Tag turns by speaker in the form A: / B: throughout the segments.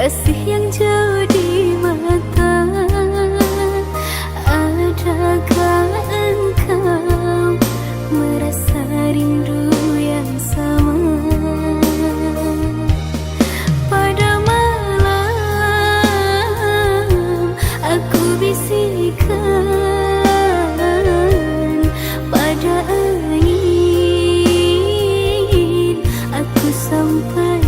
A: kasih yang jauh di mata. Adakah engkau merasa rindu yang sama? Pada malam aku bisikkan, pada angin aku sampaikan.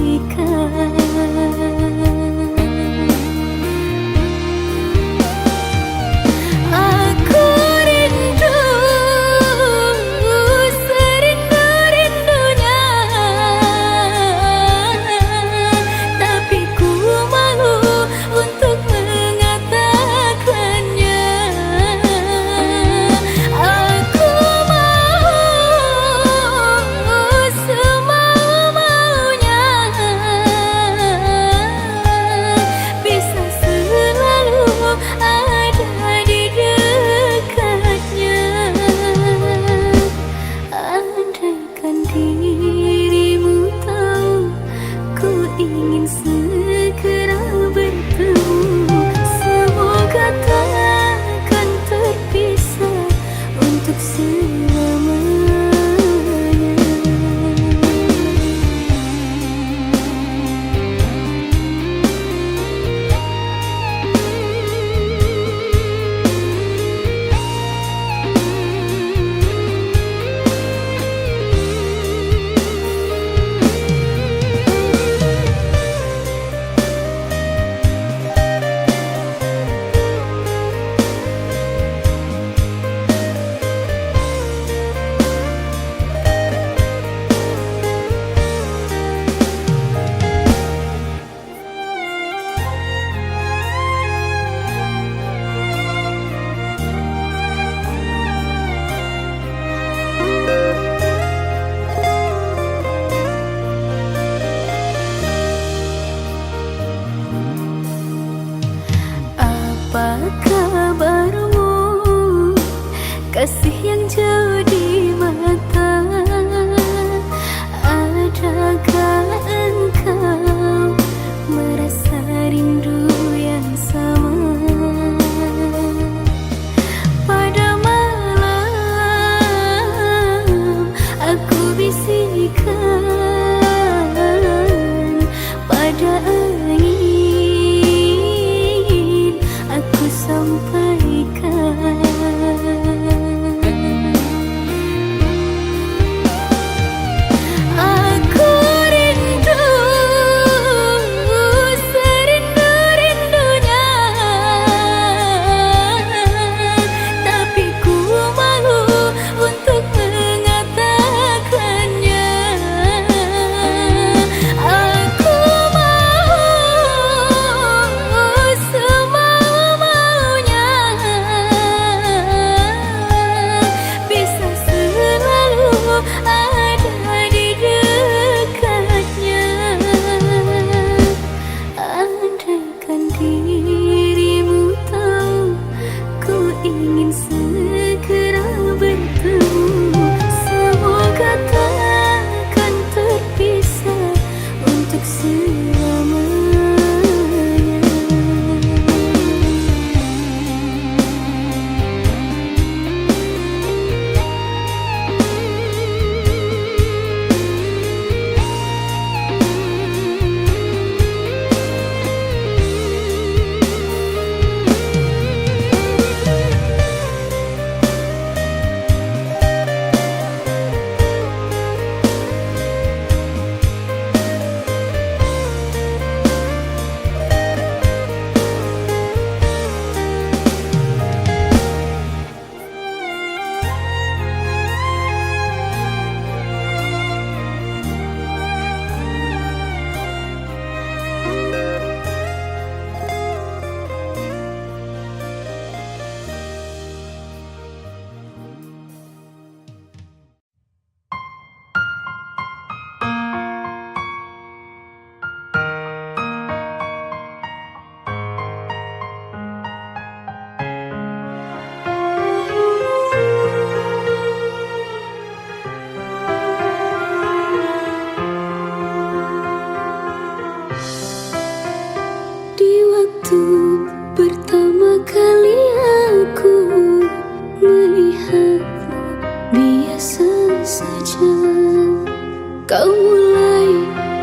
A: mulai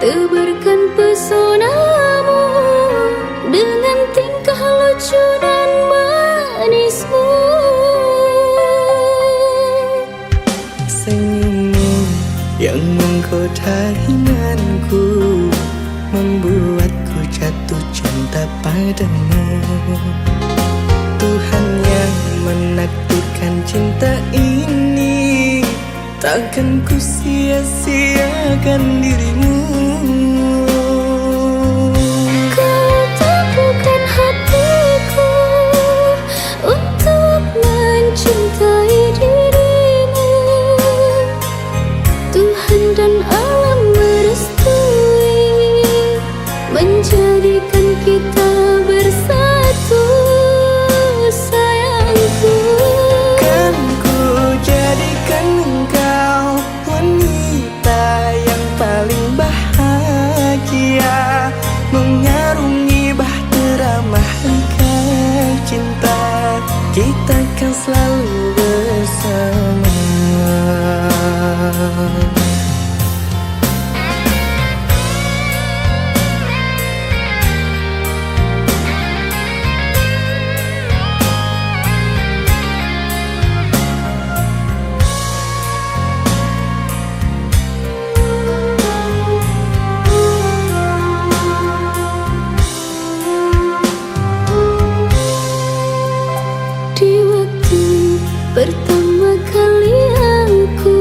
A: tebarkan pesonamu dengan tingkah lucu dan manismu.
B: Senyummu yang menggoda imanku, membuatku jatuh cinta padamu. Tuhan yang menakdirkan cinta ini, takkan ku sia-siakan dirimu.
A: Kau tepukan hatiku untuk mencintai dirimu. Tuhan dan alam merestui menjadikan kita bersatu, sayangku.
B: Kan ku jadikan engkau wanita yang paling bahagia, mengarungi bahtera mahligai cinta, kita kan selalu bersama.
A: Di waktu pertama kali aku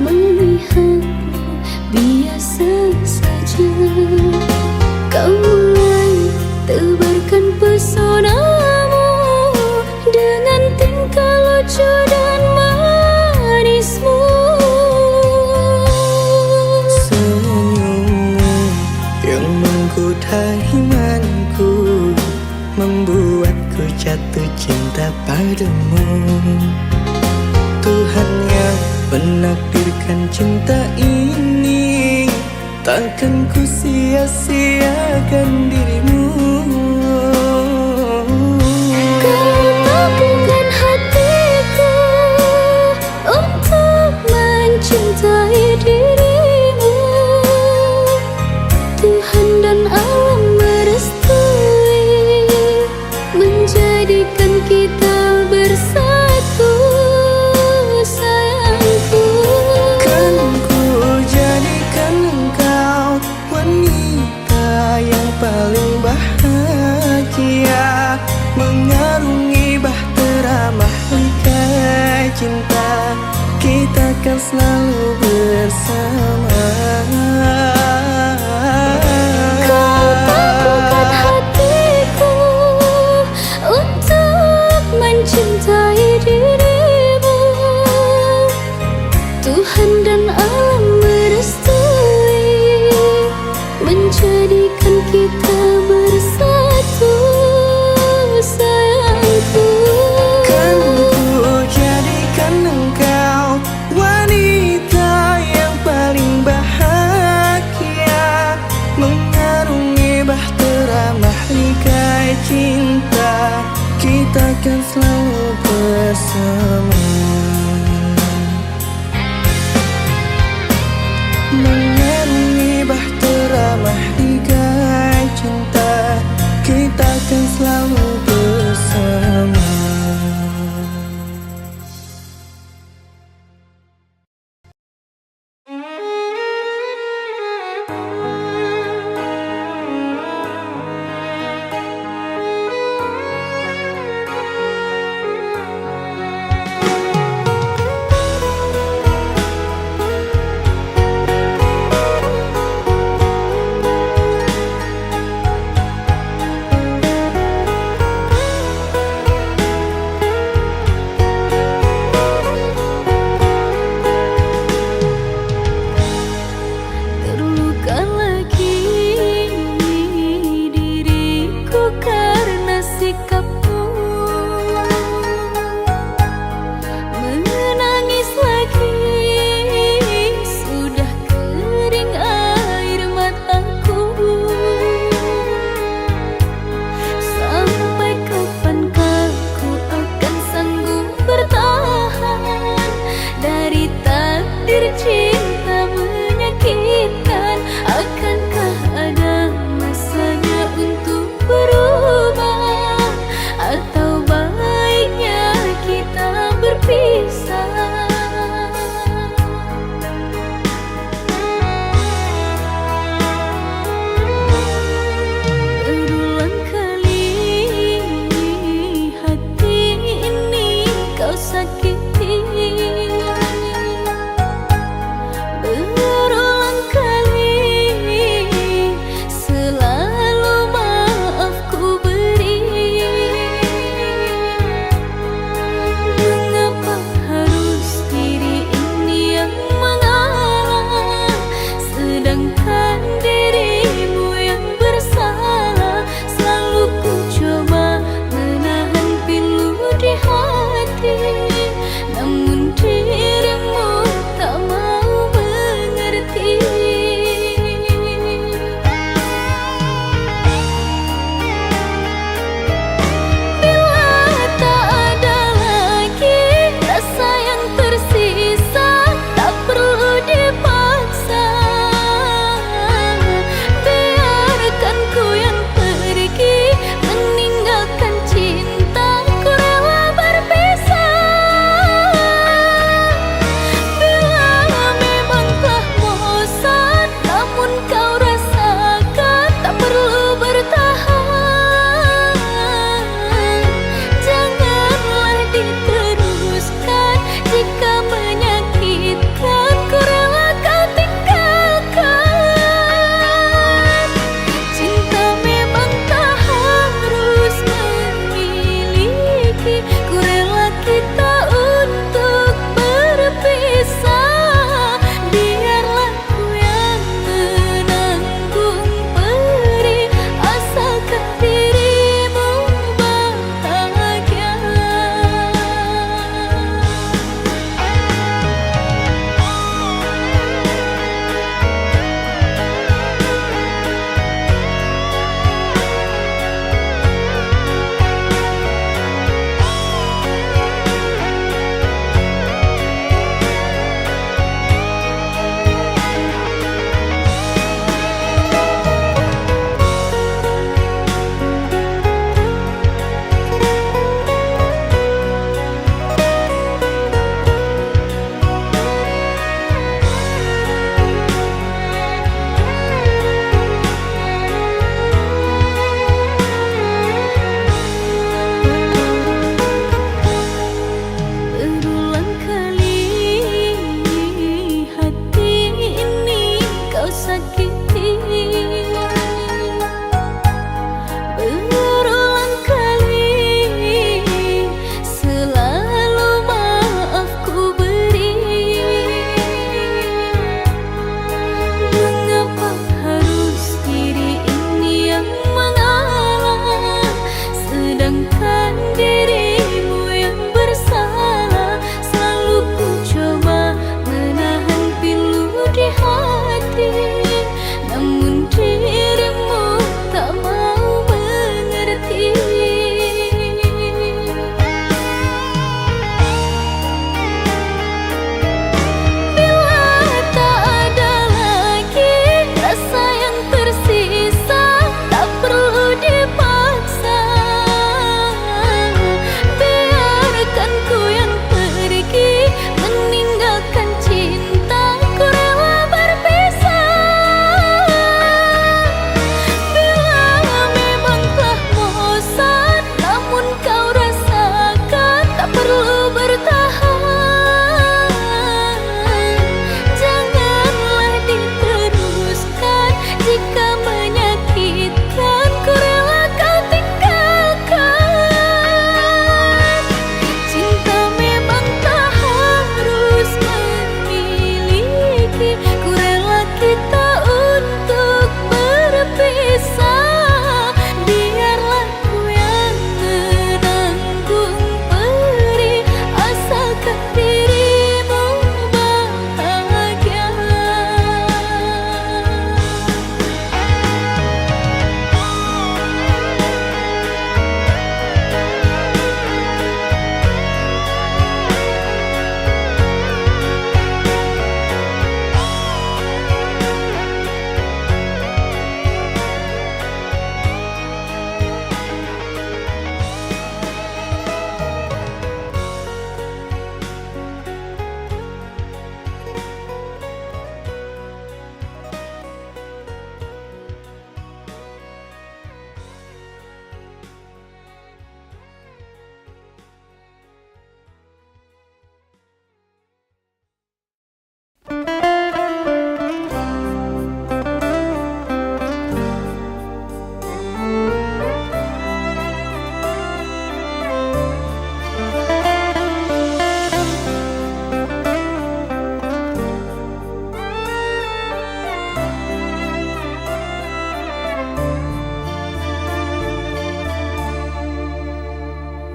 A: melihatmu, biasa saja. Kau mulai tebarkan pesonamu dengan tingkah lucu dan manismu.
B: Senyummu yang menggoda imanku, membuatku jatuh cinta padamu. Tuhan yang menakdirkan cinta ini, takkan ku sia-siakan dirimu.
A: Kau tepukan hatiku untuk mencintai dirimu. Tuhan dan alam merestui menjadikan kita bersatu, sayangku.
B: Kan ku jadikan engkau wanita yang paling bahagia, mengarungi bahtera mahligai cinta, kita kan selalu bersama.
A: Kau tepukan hatiku untuk mencintai dirimu. Tuhan dan alam merestui menjadikan kita bersatu, sayangku.
B: Kan ku jadikan engkau wanita yang paling bahagia, mengarungi bahtera mahligai cinta, kita kan selalu bersama. Mengarungi bahtera mahligai cinta, kita kan selalu bersama.
A: Terluka menyalahkan dirimu yang bersalah. Selalu ku coba menahan pilu di hati, namun dirimu tak mau mengerti. Bila tak ada lagi rasa yang tersisa, tak perlu dipaksa.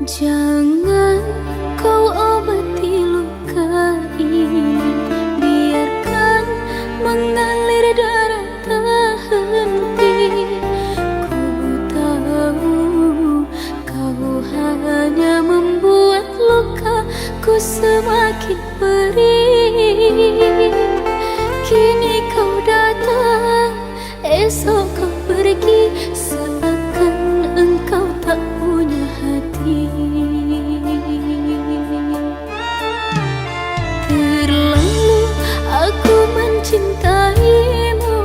A: Jangan kau obati luka ini, biarkan mengalir darah tak henti. Ku tahu kau hanya membuat lukaku semakin perih. Kini kau datang, esok kau pergi, seakan engkau tak punya hati. Terlalu aku mencintaimu,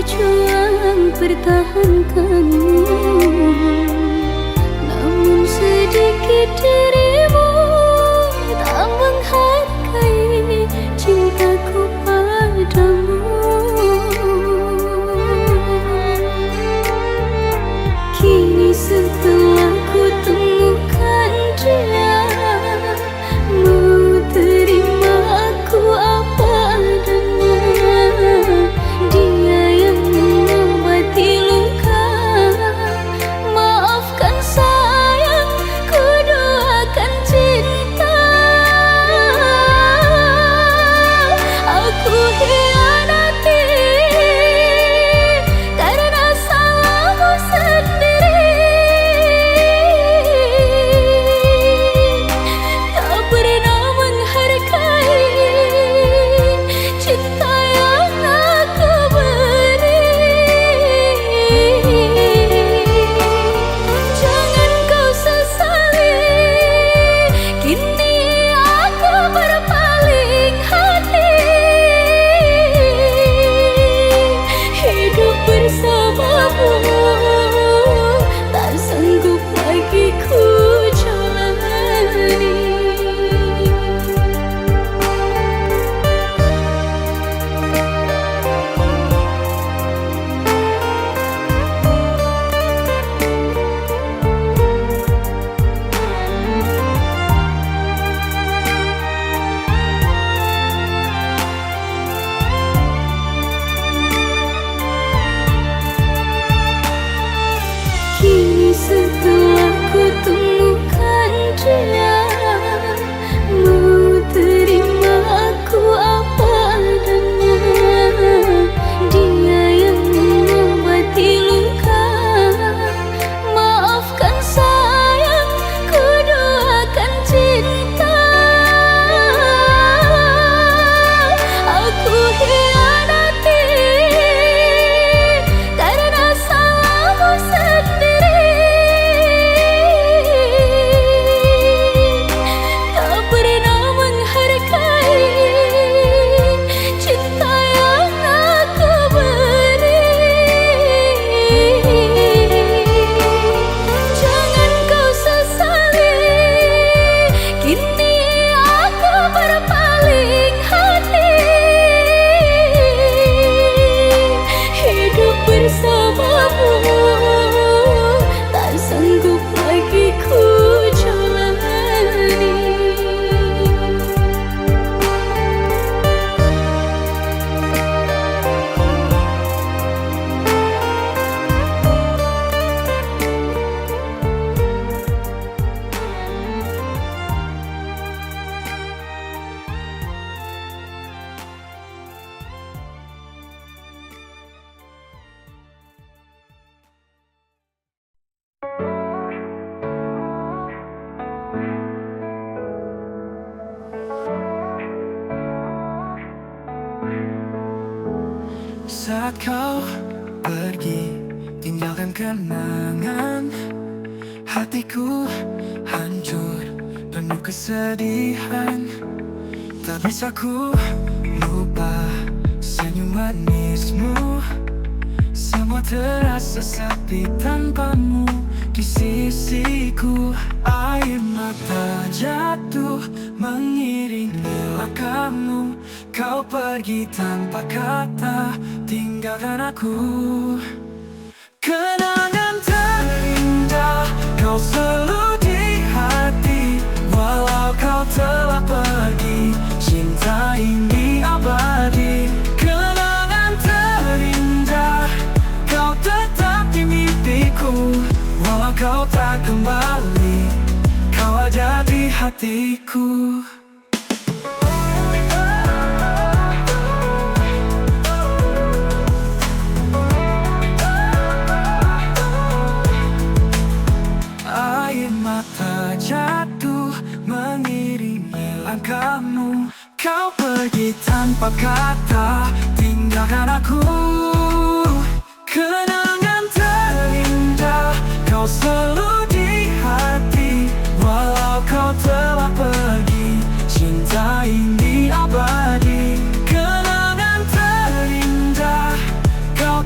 A: berjuang pertahankanmu, namun sedikit dirimu tak menghargai cintaku padamu. Kini setelah ku temukan dia, mau terima aku apa adanya. Dia yang mengobati luka, maafkan sayang, ku doakan cinta. Aku hianati karena salahmu sendiri. Tak pernah menghargai cinta yang aku beri. Jangan kau sesali, kini aku berpaling hati. Hidup bersamamu tak sanggup lagi ku jalani. Kini setelah ku temukan dia, mau terima aku apa adanya. Dia yang mengobati luka, maafkan sayang, ku doakan cinta. Aku hianati karena salahmu sendiri. Tak pernah menghargai cinta yang aku beri. Jangan kau sesali, kini aku berpaling hati. Hidup bersamamu tak sanggup lagi ku jalani.
B: Saat kau pergi, tinggalkan kenangan. Hatiku hancur, penuh kesedihan. Tak bisa ku lupa senyum manismu. Semua terasa sepi tanpamu di sisiku. Air mata jatuh mengiringi langkahmu. Kau pergi tanpa kata, tinggalkan aku. Kenangan terindah kau selalu di hati. Walau kau telah pergi, cinta ini abadi. Kenangan terindah kau tetap di mimpiku. Walau kau tak kembali, kau ada di hatiku. Air mata jatuh mengiringi langkahmu. Kau pergi tanpa kata, tinggalkan aku. Kenangan terindah kau selalu di hati. Walau kau telah pergi, cinta ini abadi. Kenangan terindah kau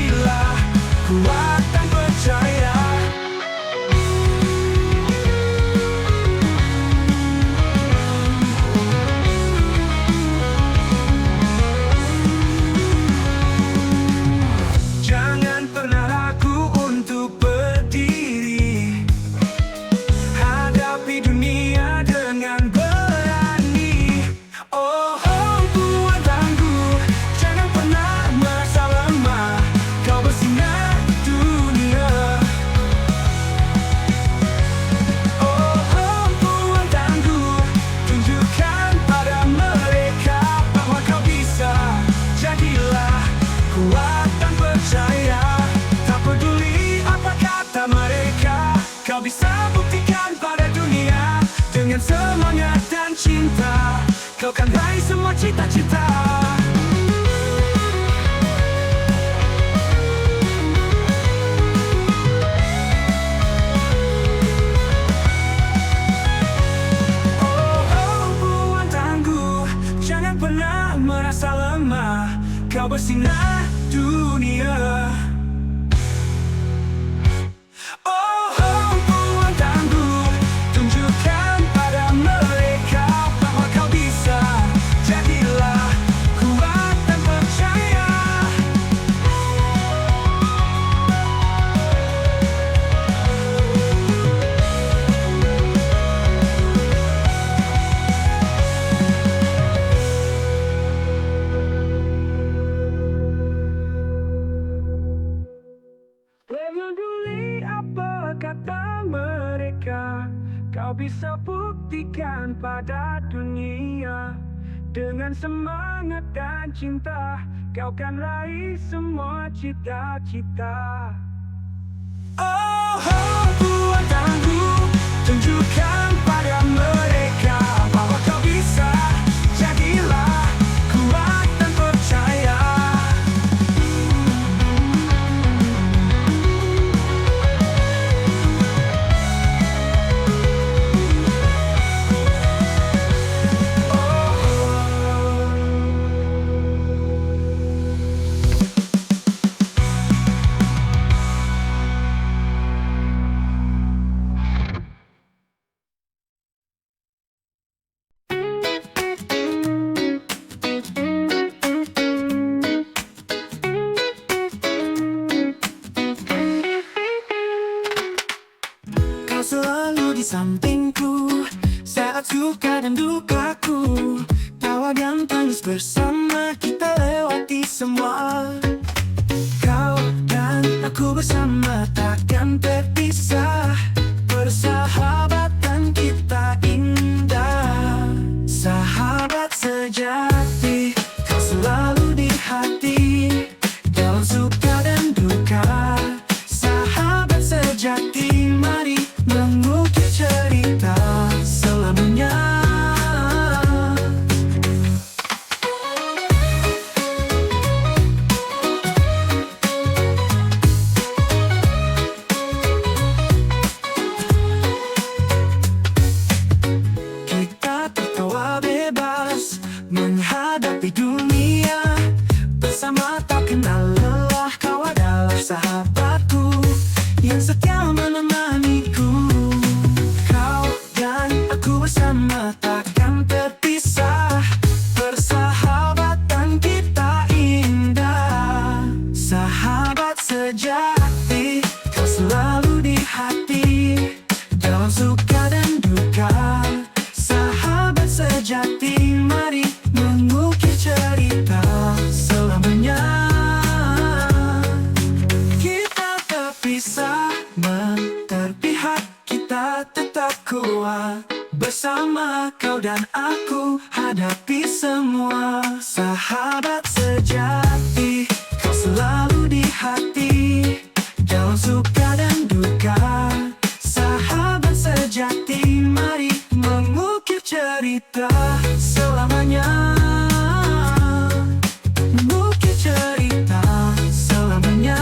B: kuat dan percaya. Tak peduli apa kata mereka, kau bisa buktikan pada dunia. Dengan semangat dan cinta, kau kan raih semua cita-cita. Merasa lemah, kau bersinar dunia. Oh, buat tangguh, tunjukkan pada mereka bahwa kau bisa. Jadilah kuat dan percaya. Peduli apa kata mereka, kau bisa buktikan pada dunia. Dengan semangat dan cinta, kau kan raih semua cita-cita. Oh, buat tangguh, tunjukkan pada mereka bahwa kau bisa. Jadilah kuat dan percaya.
A: Kau selalu di sampingku saat suka dan dukaku. Tawa dan tangis bersama kita lewati semua. Kau dan aku bersama takkan terpisah. Persahabatan kita indah. Sahabat sejati, kau selalu di hati. Dalam suka dan duka, sahabat sejati, mari mengukir cerita selamanya. Kita tertawa bebas menghadapi dunia. Bersama tak kenal lelah, kau adalah sahabatku yang setia menemaniku. Kau dan aku bersama takkan terpisah. Persahabatan kita indah. Sahabat sejati, kau selalu di hati. Dalam suka dan duka, sahabat sejati, mari mengukir cerita selamanya. Kita terpisah, terpihak, kita tetap kuat. Bersama kau dan aku hadapi semua. Sahabat sejati, kau selalu di hati. Dalam suka dan duka, sahabat sejati, mari mengukir cerita selamanya. Mengukir cerita selamanya.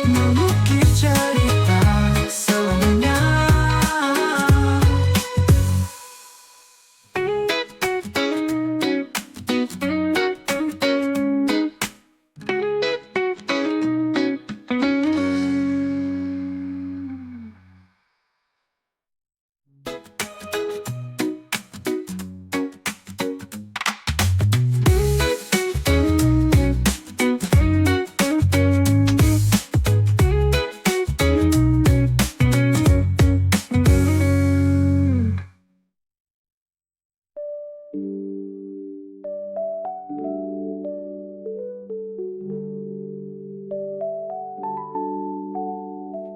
A: Mengukir cerita selamanya.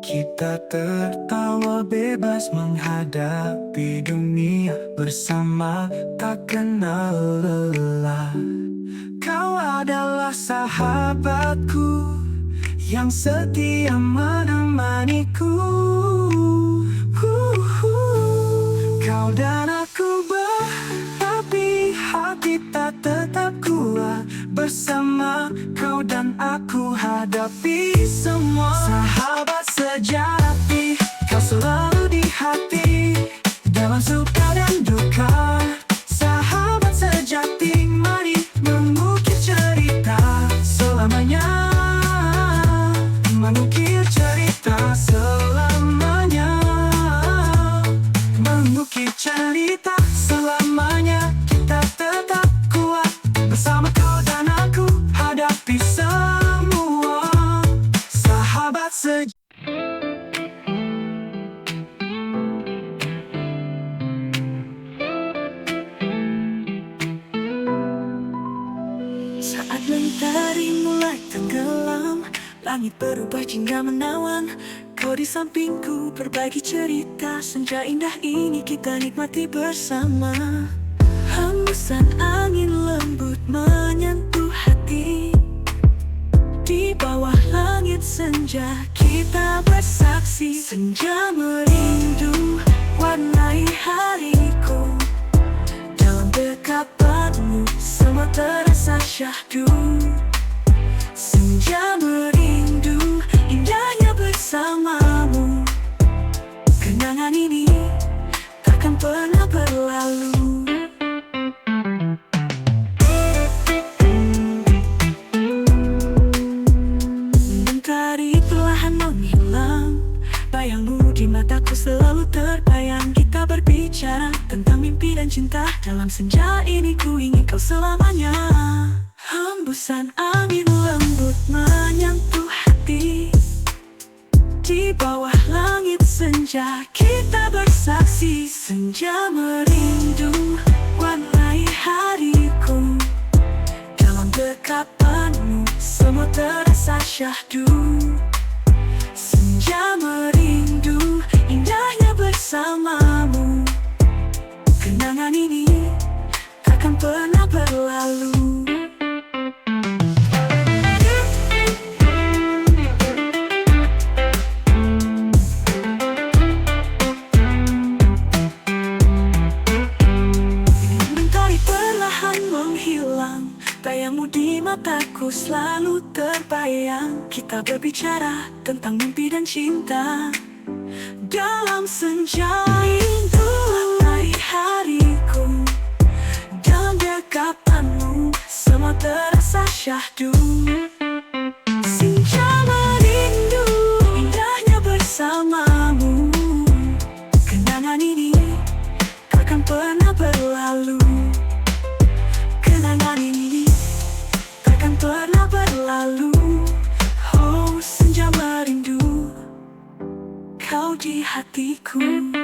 A: Kita tertawa bebas menghadapi dunia.
B: bersama tak kenal lelah. Kau adalah sahabatku yang setia menemaniku. Kau dan aku berapi, hati tak tetap kuat. Bersama kau dan aku hadapi semua. Sahabat sejati, kau selalu di hati, dalam suka dan duka. Sahabat sejati, mari mengukir cerita selamanya. Mengukir cerita selamanya. Mengukir cerita selamanya. Kita tetap kuat bersama kau dan aku hadapi semua. Sahabat sejati.
A: Saat mentari mulai tenggelam, langit berubah jingga menawan. Kau di sampingku berbagi cerita. Senja indah ini kita nikmati bersama. Hembusan angin lembut menyentuh hati. Di bawah langit senja kita bersaksi. Senja merindu warnai hariku. Dalam dekapanmu semua terasa syahdu. Senja merindu indahnya bersamamu. Kenangan ini takkan pernah berlalu. Mentari perlahan menghilang, bayangmu di mataku selalu terbayang. Kita berbicara tentang mimpi dan cinta. Dalam senja ini ku ingin kau selamanya. Hembusan angin lembut menyentuh hati. Di bawah langit senja kita bersaksi. Senja merindu warnai hariku. Dalam dekapanmu semua terasa syahdu. Senja merindu indahnya bersamamu. Kenangan ini takkan pernah berlalu. Mentari perlahan menghilang, bayangmu di mataku selalu terbayang. Kita berbicara tentang mimpi dan cinta. Dalam senja itu warnai hariku. Dalam dekapanmu semua terasa syahdu. Senja merindu indahnya bersamamu. Kenangan ini takkan pernah berlalu. Kenangan ini takkan pernah berlalu. Oh, senja merindu kau di hatiku.